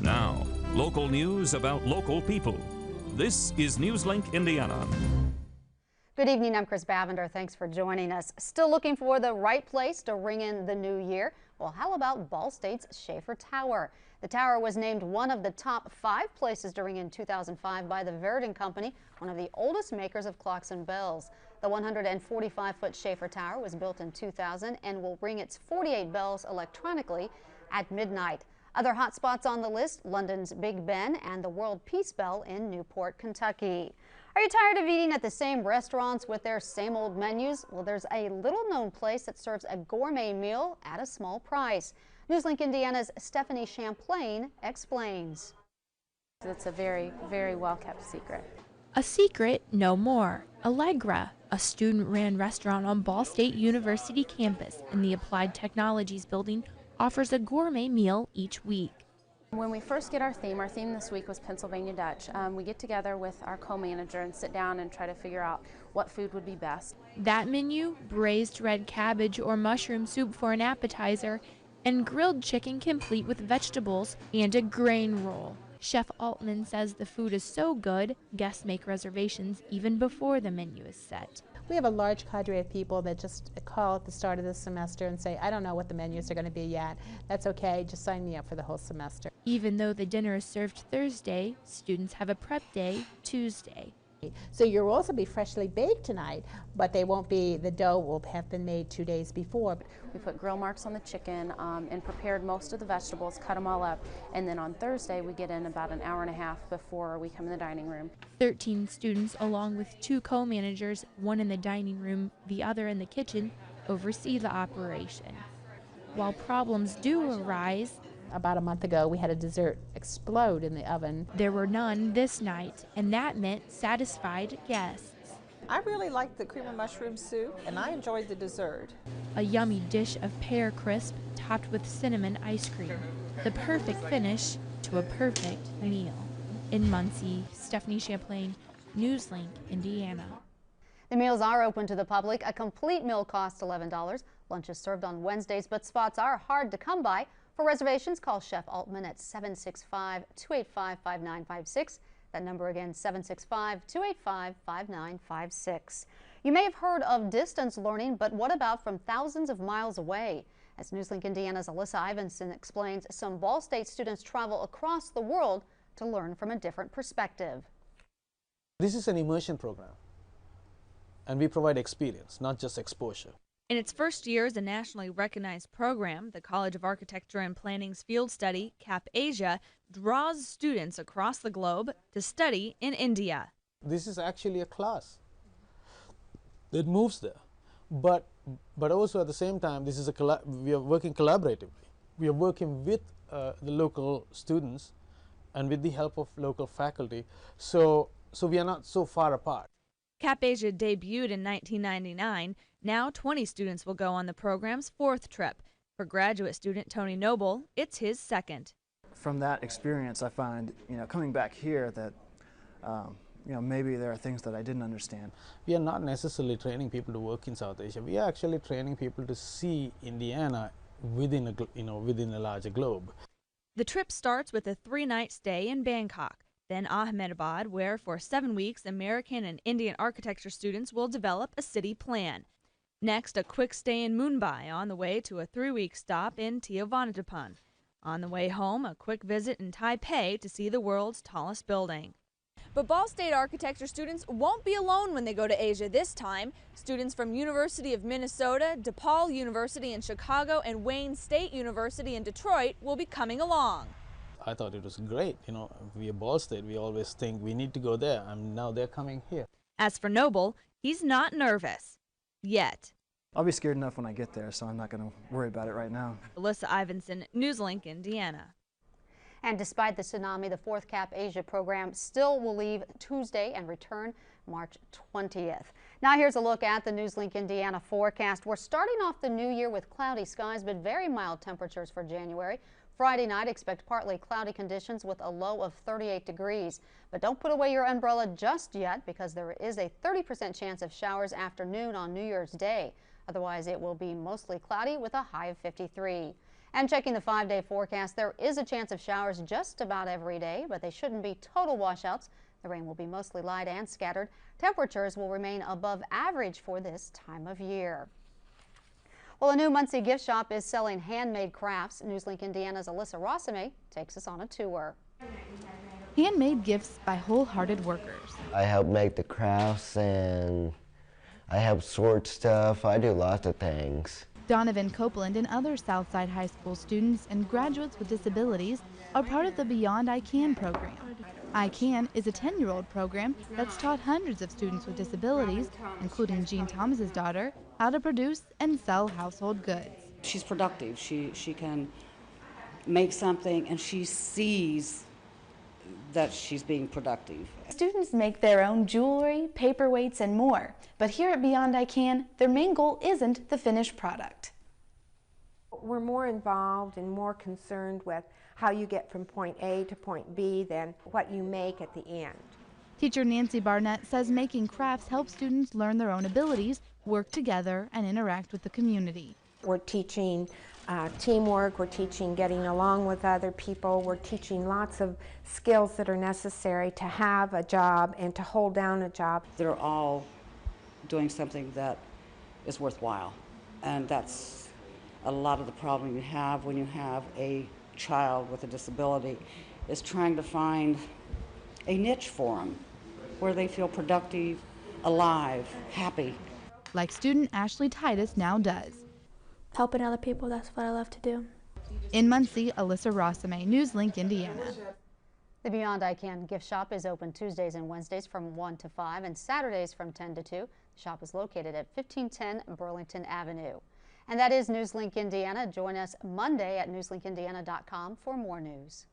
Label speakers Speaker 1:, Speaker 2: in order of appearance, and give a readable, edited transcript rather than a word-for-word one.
Speaker 1: Now, local news about local people. This is Newslink Indiana.
Speaker 2: Good evening, I'm Chris Bavender. Thanks for joining us. Still looking for the right place to ring in the new year? Well, how about Ball State's Shafer Tower? The tower was named one of the top 5 places to ring in 2005 by the Verdin Company, one of the oldest makers of clocks and bells. The 145-foot Shafer Tower was built in 2000 and will ring its 48 bells electronically at midnight. Other hot spots on the list, London's Big Ben and the World Peace Bell in Newport, Kentucky. Are you tired of eating at the same restaurants with their same old menus? Well, there's a little-known place that serves a gourmet meal at a small price. Newslink Indiana's Stephanie Champlain explains.
Speaker 3: It's a very, very well-kept secret.
Speaker 4: A secret, no more. Allegre, a student-ran restaurant on Ball State University campus in the Applied Technologies building, offers a gourmet meal each week.
Speaker 3: When we first get our theme this week was Pennsylvania Dutch. We get together with our co-manager and sit down and try to figure out what food would be best.
Speaker 4: That menu, braised red cabbage or mushroom soup for an appetizer, and grilled chicken complete with vegetables and a grain roll. Chef Altman says the food is so good, guests make reservations even before the menu is set.
Speaker 5: We have a large cadre of people that just call at the start of the semester and say, I don't know what the menus are going to be yet. That's okay, just sign me up for the whole semester.
Speaker 4: Even though the dinner is served Thursday, students have a prep day Tuesday.
Speaker 5: So your rolls will be freshly baked tonight, but they won't be, the dough will have been made 2 days before.
Speaker 3: We put grill marks on the chicken and prepared most of the vegetables, cut them all up, and then on Thursday we get in about an hour and a half before we come in the dining room.
Speaker 4: 13 students, along with 2 co-managers, one in the dining room, the other in the kitchen, oversee the operation. While problems do arise,
Speaker 5: about a month ago, we had a dessert explode in the oven.
Speaker 4: There were none this night, and that meant satisfied guests.
Speaker 6: I really liked the cream of mushroom soup, and I enjoyed the dessert.
Speaker 4: A yummy dish of pear crisp topped with cinnamon ice cream. The perfect finish to a perfect meal. In Muncie, Stephanie Champlain, Newslink, Indiana.
Speaker 2: The meals are open to the public. A complete meal costs $11. Lunch is served on Wednesdays, but spots are hard to come by. For reservations, call Chef Altman at 765-285-5956. That number again, 765-285-5956. You may have heard of distance learning, but what about from thousands of miles away? As Newslink Indiana's Alyssa Ivinson explains, some Ball State students travel across the world to learn from a different perspective.
Speaker 7: This is an immersion program, and we provide experience, not just exposure.
Speaker 8: In its first year as a nationally recognized program, the College of Architecture and Planning's field study, CAP Asia, draws students across the globe to study in India.
Speaker 7: This is actually a class that moves there, but also at the same time, this is we are working collaboratively. We are working with the local students and with the help of local faculty, so we are not so far apart.
Speaker 8: CAP Asia debuted in 1999. Now 20 students will go on the program's 4th trip. For graduate student Tony Noble, it's his 2nd.
Speaker 9: From that experience, I find, coming back here that, maybe there are things that I didn't understand.
Speaker 7: We are not necessarily training people to work in South Asia. We are actually training people to see Indiana within a, within a larger globe.
Speaker 8: The trip starts with a 3-night stay in Bangkok. Then Ahmedabad, where for 7 weeks American and Indian architecture students will develop a city plan. Next, a quick stay in Mumbai on the way to a 3-week stop in Tiruvananthapuram. On the way home, a quick visit in Taipei to see the world's tallest building. But Ball State architecture students won't be alone when they go to Asia this time. Students from University of Minnesota, DePaul University in Chicago, and Wayne State University in Detroit will be coming along.
Speaker 7: I thought it was great. We are Ball State. We always think we need to go there, and now they're coming here.
Speaker 8: As for Noble, he's not nervous. Yet.
Speaker 9: I'll be scared enough when I get there, so I'm not going to worry about it right now.
Speaker 8: Alyssa Ivinson, Newslink, Indiana.
Speaker 2: And despite the tsunami, the 4th CAP Asia program still will leave Tuesday and return March 20th. Now here's a look at the Newslink Indiana forecast. We're starting off the new year with cloudy skies, but very mild temperatures for January. Friday night, expect partly cloudy conditions with a low of 38 degrees. But don't put away your umbrella just yet, because there is a 30% chance of showers after noon on New Year's Day. Otherwise, it will be mostly cloudy with a high of 53. And checking the 5-day forecast, there is a chance of showers just about every day, but they shouldn't be total washouts. The rain will be mostly light and scattered. Temperatures will remain above average for this time of year. Well, a new Muncie gift shop is selling handmade crafts. Newslink Indiana's Alyssa Rossame takes us on a tour.
Speaker 10: Handmade gifts by wholehearted workers.
Speaker 11: I help make the crafts and I help sort stuff. I do lots of things.
Speaker 10: Donovan Copeland and other Southside High School students and graduates with disabilities are part of the Beyond I Can program. I Can is a 10-year-old program that's taught hundreds of students with disabilities, including Jean Thomas's daughter, how to produce and sell household goods.
Speaker 12: She's productive. She can make something and she sees that she's being productive.
Speaker 10: Students make their own jewelry, paperweights, and more. But here at Beyond I Can, their main goal isn't the finished product.
Speaker 13: We're more involved and more concerned with how you get from point A to point B than what you make at the end.
Speaker 10: Teacher Nancy Barnett says making crafts helps students learn their own abilities, work together, and interact with the community.
Speaker 13: We're teaching teamwork, we're teaching getting along with other people, we're teaching lots of skills that are necessary to have a job and to hold down a job.
Speaker 12: They're all doing something that is worthwhile, and that's a lot of the problem you have when you have a child with a disability, is trying to find a niche for them where they feel productive, alive, happy.
Speaker 10: Like student Ashley Titus now does.
Speaker 14: Helping other people, that's what I love to do.
Speaker 10: In Muncie, Alyssa Rossame, Newslink, Indiana.
Speaker 2: The Beyond I Can gift shop is open Tuesdays and Wednesdays from 1 to 5 and Saturdays from 10 to 2. The shop is located at 1510 Burlington Avenue. And that is Newslink Indiana. Join us Monday at newslinkindiana.com for more news.